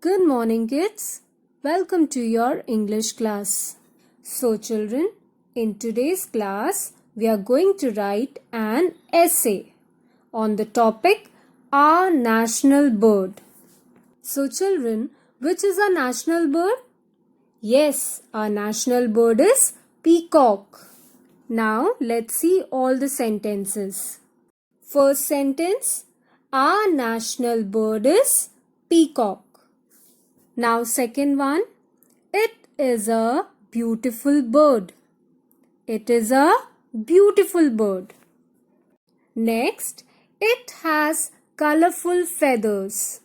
Good morning, kids. Welcome to your English class. So, children, in today's class, we are going to write an essay on the topic Our National Bird. So, children, which is our national bird? Yes, our national bird is peacock. Now, let's see all the sentences. First sentence, our national bird is peacock. Now second one, it is a beautiful bird. It is a beautiful bird. Next, it has colorful feathers.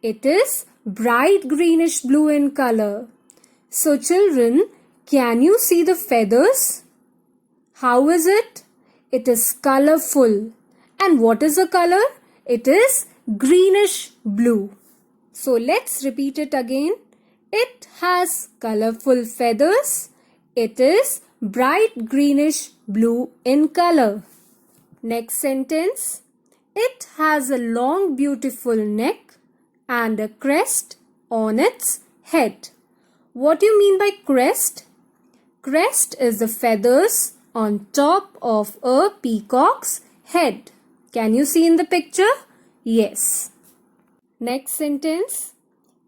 It is bright greenish blue in color. So children, can you see the feathers? How is it? It is colorful. And what is the color? It is greenish blue. So let's repeat it again. It has colorful feathers. It is bright greenish blue in color. Next sentence. It has a long beautiful neck and a crest on its head. What do you mean by crest? Crest is the feathers on top of a peacock's head. Can you see in the picture? Yes. Next sentence.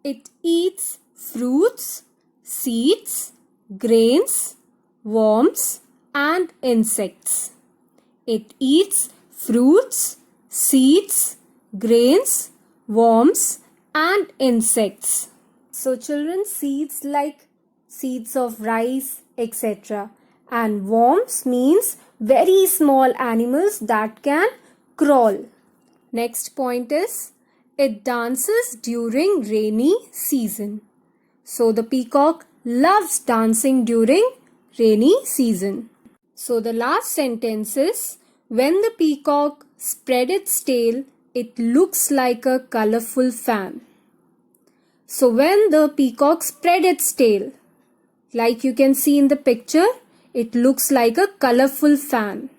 It eats fruits, seeds, grains, worms and insects. It eats fruits, seeds, grains, worms and insects. So children, seeds like seeds of rice, etc. And worms means very small animals that can crawl. Next point is, it dances during rainy season. So the peacock loves dancing during rainy season. So the last sentence is, when the peacock spread its tail, it looks like a colorful fan. So when the peacock spread its tail, like you can see in the picture, it looks like a colorful fan.